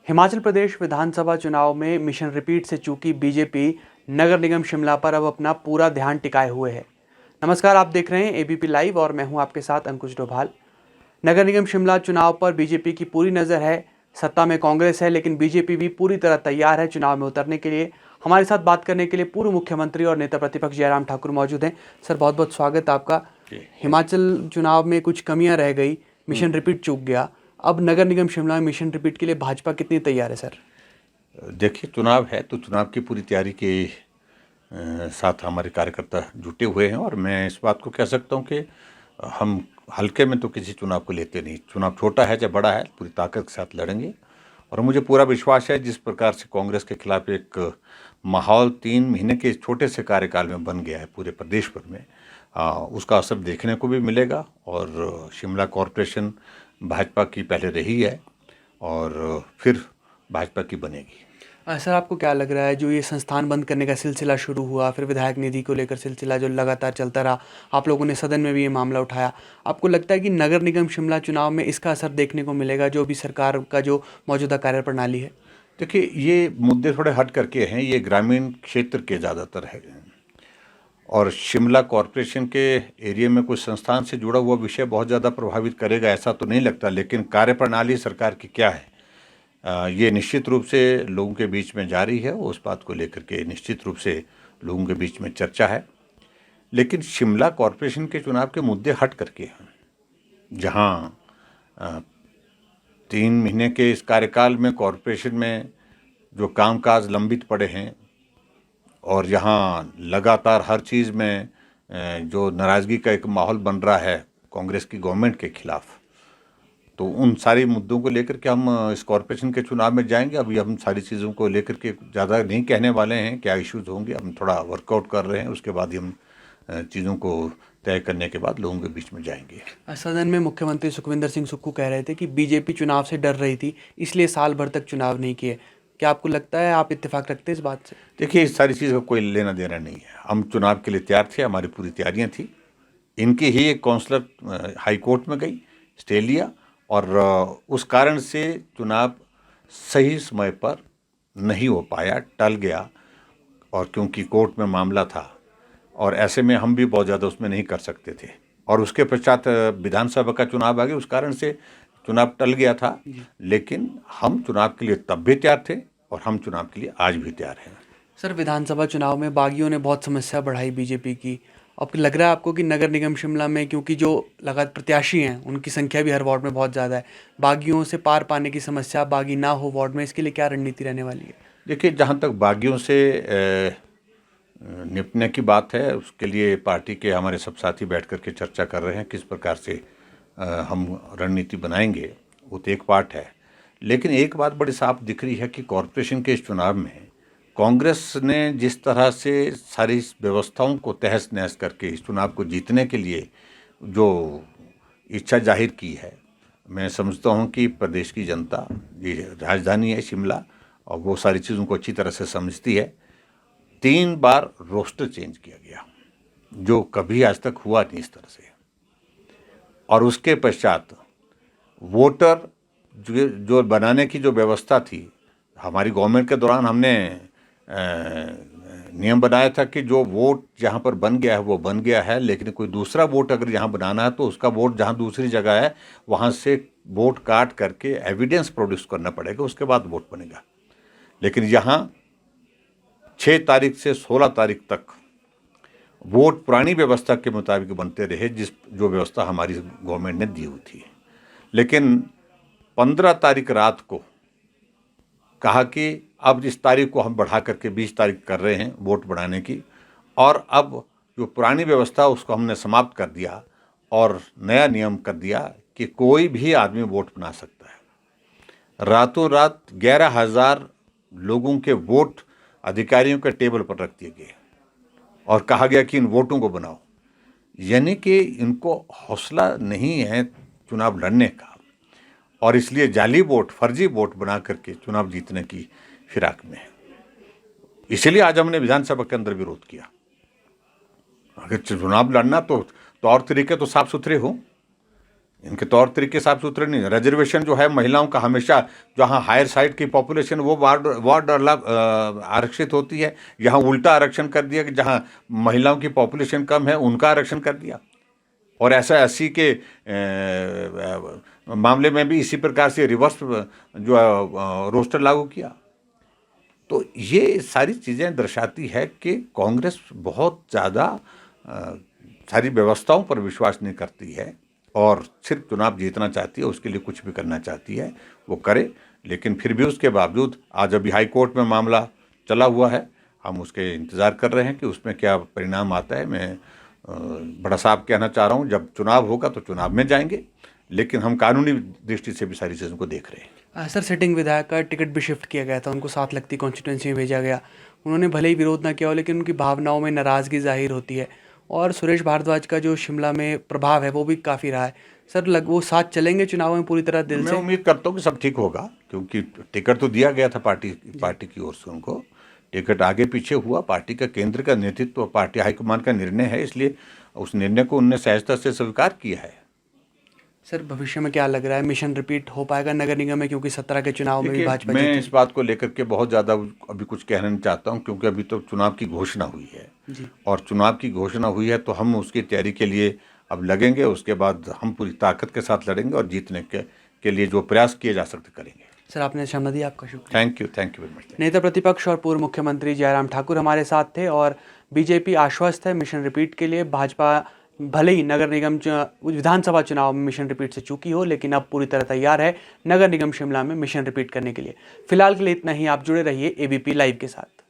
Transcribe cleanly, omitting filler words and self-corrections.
हिमाचल प्रदेश विधानसभा चुनाव में mission repeat से चूकी बीजेपी नगर निगम शिमला पर अब अपना पूरा ध्यान टिकाए हुए है। नमस्कार, आप देख रहे हैं एबीपी लाइव और मैं हूं आपके साथ अंकुश डोभाल। नगर निगम शिमला चुनाव पर बीजेपी की पूरी नज़र है। सत्ता में कांग्रेस है, लेकिन बीजेपी भी पूरी तरह तैयार है चुनाव में उतरने के लिए। हमारे साथ बात करने के लिए पूर्व मुख्यमंत्री और नेता प्रतिपक्ष जयराम ठाकुर मौजूद हैं। सर, बहुत बहुत स्वागत आपका। हिमाचल चुनाव में कुछ कमियां रह गई, मिशन रिपीट चूक गया। अब नगर निगम शिमला में मिशन रिपीट के लिए भाजपा कितनी तैयार है सर? देखिए, चुनाव है तो चुनाव की पूरी तैयारी के साथ हमारे कार्यकर्ता जुटे हुए हैं और मैं इस बात को कह सकता हूं कि हम हल्के में तो किसी चुनाव को लेते नहीं। चुनाव छोटा है चाहे बड़ा है, पूरी ताकत के साथ लड़ेंगे। और मुझे पूरा विश्वास है, जिस प्रकार से कांग्रेस के खिलाफ एक माहौल 3 महीने के छोटे से कार्यकाल में बन गया है पूरे प्रदेश भर में, उसका असर देखने को भी मिलेगा। और शिमला कॉरपोरेशन भाजपा की पहले रही है और फिर भाजपा की बनेगी। सर, आपको क्या लग रहा है, जो ये संस्थान बंद करने का सिलसिला शुरू हुआ, फिर विधायक निधि को लेकर सिलसिला जो लगातार चलता रहा, आप लोगों ने सदन में भी ये मामला उठाया, आपको लगता है कि नगर निगम शिमला चुनाव में इसका असर देखने को मिलेगा, जो भी सरकार का जो मौजूदा कार्यप्रणाली है? देखिए, ये मुद्दे थोड़े हट करके हैं, ये ग्रामीण क्षेत्र के ज़्यादातर है और शिमला कॉरपोरेशन के एरिया में कोई संस्थान से जुड़ा हुआ विषय बहुत ज़्यादा प्रभावित करेगा ऐसा तो नहीं लगता। लेकिन कार्यप्रणाली सरकार की क्या है, ये निश्चित रूप से लोगों के बीच में जारी है। उस बात को लेकर के निश्चित रूप से लोगों के बीच में चर्चा है। लेकिन शिमला कॉरपोरेशन के चुनाव के मुद्दे हट करके हैं, जहाँ 3 महीने के इस कार्यकाल में कॉरपोरेशन में जो कामकाज लंबित पड़े हैं और यहाँ लगातार हर चीज़ में जो नाराज़गी का एक माहौल बन रहा है कांग्रेस की गवर्नमेंट के खिलाफ, तो उन सारी मुद्दों को लेकर के हम इस कॉरपोरेशन के चुनाव में जाएंगे। अभी हम सारी चीज़ों को लेकर के ज़्यादा नहीं कहने वाले हैं, क्या इश्यूज होंगे हम थोड़ा वर्कआउट कर रहे हैं, उसके बाद ही हम चीज़ों को तय करने के बाद लोगों के बीच में जाएंगे। सदन में मुख्यमंत्री सुखविंदर सिंह सुक्खू कह रहे थे कि बीजेपी चुनाव से डर रही थी, इसलिए साल भर तक चुनाव नहीं किए। क्या आपको लगता है, आप इत्तेफाक रखते हैं इस बात से? देखिए, इस सारी चीज़ का कोई लेना देना नहीं है। हम चुनाव के लिए तैयार थे, हमारी पूरी तैयारियां थी। इनकी ही एक काउंसलर हाई कोर्ट में गई, स्टे लिया और उस कारण से चुनाव सही समय पर नहीं हो पाया, टल गया। और क्योंकि कोर्ट में मामला था और ऐसे में हम भी बहुत ज़्यादा उसमें नहीं कर सकते थे और उसके पश्चात विधानसभा का चुनाव आ गया, उस कारण से चुनाव टल गया था। लेकिन हम चुनाव के लिए तब भी तैयार थे और हम चुनाव के लिए आज भी तैयार हैं। सर, विधानसभा चुनाव में बागियों ने बहुत समस्या बढ़ाई बीजेपी की। अब लग रहा है आपको कि नगर निगम शिमला में, क्योंकि जो लगातार प्रत्याशी हैं उनकी संख्या भी हर वार्ड में बहुत ज़्यादा है, बागियों से पार पाने की समस्या, बागी ना हो वार्ड में, इसके लिए क्या रणनीति रहने वाली है? देखिए, जहाँ तक बागियों से निपटने की बात है, उसके लिए पार्टी के हमारे सब साथी बैठ कर के चर्चा कर रहे हैं किस प्रकार से हम रणनीति बनाएंगे। वो तो एक पार्ट है, लेकिन एक बात बड़ी साफ दिख रही है कि कॉरपोरेशन के इस चुनाव में कांग्रेस ने जिस तरह से सारी व्यवस्थाओं को तहस नहस करके इस चुनाव को जीतने के लिए जो इच्छा जाहिर की है, मैं समझता हूं कि प्रदेश की जनता, ये राजधानी है शिमला और वो सारी चीज़ों को अच्छी तरह से समझती है। 3 बार रोस्टर चेंज किया गया, जो कभी आज तक हुआ नहीं इस तरह से। और उसके पश्चात वोटर जो बनाने की जो व्यवस्था थी, हमारी गवर्नमेंट के दौरान हमने नियम बनाया था कि जो वोट जहाँ पर बन गया है वो बन गया है, लेकिन कोई दूसरा वोट अगर यहाँ बनाना है तो उसका वोट जहाँ दूसरी जगह है वहाँ से वोट काट करके एविडेंस प्रोड्यूस करना पड़ेगा, उसके बाद वोट बनेगा। लेकिन यहाँ 6 तारीख से 16 तारीख तक वोट पुरानी व्यवस्था के मुताबिक बनते रहे, जो व्यवस्था हमारी गवर्नमेंट ने दी हुई थी। लेकिन 15 तारीख रात को कहा कि अब इस तारीख को हम बढ़ा करके 20 तारीख कर रहे हैं वोट बढ़ाने की, और अब जो पुरानी व्यवस्था उसको हमने समाप्त कर दिया और नया नियम कर दिया कि कोई भी आदमी वोट बना सकता है। रातों रात 11,000 लोगों के वोट अधिकारियों के टेबल पर रख दिए गए और कहा गया कि इन वोटों को बनाओ। यानी कि इनको हौसला नहीं है चुनाव लड़ने का और इसलिए जाली वोट, फर्जी वोट बना करके चुनाव जीतने की फिराक में है। इसलिए आज हमने विधानसभा के अंदर विरोध किया। अगर चुनाव लड़ना तो तौर तरीके तो साफ सुथरे हों, इनके तौर तरीके साफ सुथरे नहीं। रिजर्वेशन जो है महिलाओं का हमेशा, जहाँ हायर साइड की पॉपुलेशन वो वार्ड आरक्षित होती है, यहाँ उल्टा आरक्षण कर दिया कि जहाँ महिलाओं की पॉपुलेशन कम है उनका आरक्षण कर दिया। और ऐसा 80 के मामले में भी इसी प्रकार से रिवर्स जो रोस्टर लागू किया। तो ये सारी चीज़ें दर्शाती है कि कांग्रेस बहुत ज़्यादा सारी व्यवस्थाओं पर विश्वास नहीं करती है और सिर्फ चुनाव जीतना चाहती है, उसके लिए कुछ भी करना चाहती है वो करे। लेकिन फिर भी उसके बावजूद आज अभी हाई कोर्ट में मामला चला हुआ है, हम उसके इंतज़ार कर रहे हैं कि उसमें क्या परिणाम आता है। मैं बड़ा साहब कहना चाह रहा हूँ, जब चुनाव होगा तो चुनाव में जाएंगे, लेकिन हम कानूनी दृष्टि से भी सारी चीज़ों को देख रहे हैं। सर, सिटिंग विधायक का टिकट भी शिफ्ट किया गया था, उनको साथ लगती कॉन्स्टिट्यूंसी में भेजा गया। उन्होंने भले ही विरोध ना किया हो, लेकिन उनकी भावनाओं में नाराज़गी जाहिर होती है। और सुरेश भारद्वाज का जो शिमला में प्रभाव है वो भी काफ़ी रहा है। सर, वो साथ चलेंगे चुनाव में पूरी तरह दिल मैं से? उम्मीद करता हूँ कि सब ठीक होगा, क्योंकि टिकट तो दिया गया था पार्टी की ओर से उनको। टिकट आगे पीछे हुआ, पार्टी का केंद्र का नेतृत्व, पार्टी हाईकमान का निर्णय है, इसलिए उस निर्णय को उनने सहजता से स्वीकार किया है। सर, भविष्य में क्या लग रहा है, मिशन रिपीट हो पाएगा नगर निगम में? क्योंकि 17 के चुनाव में भी देखिए, भाजपा मैं जीती। इस बात को लेकर के बहुत ज़्यादा अभी कुछ कहना नहीं चाहता हूँ, क्योंकि अभी तो चुनाव की घोषणा हुई है जी। और चुनाव की घोषणा हुई है तो हम उसकी तैयारी के लिए अब लगेंगे। उसके बाद हम पूरी ताकत के साथ लड़ेंगे और जीतने के लिए जो प्रयास किए जा सकते करेंगे। सर, आपने समय दिया, आपका शुक्रिया। Thank you very much. नेता प्रतिपक्ष और पूर्व मुख्यमंत्री जयराम ठाकुर हमारे साथ थे। और बीजेपी आश्वस्त है मिशन रिपीट के लिए। भाजपा भले ही नगर निगम विधानसभा चुनाव में मिशन रिपीट से चूकी हो, लेकिन अब पूरी तरह तैयार है नगर निगम शिमला में मिशन रिपीट करने के लिए। फिलहाल के लिए इतना ही। आप जुड़े रहिए एबीपी लाइव के साथ।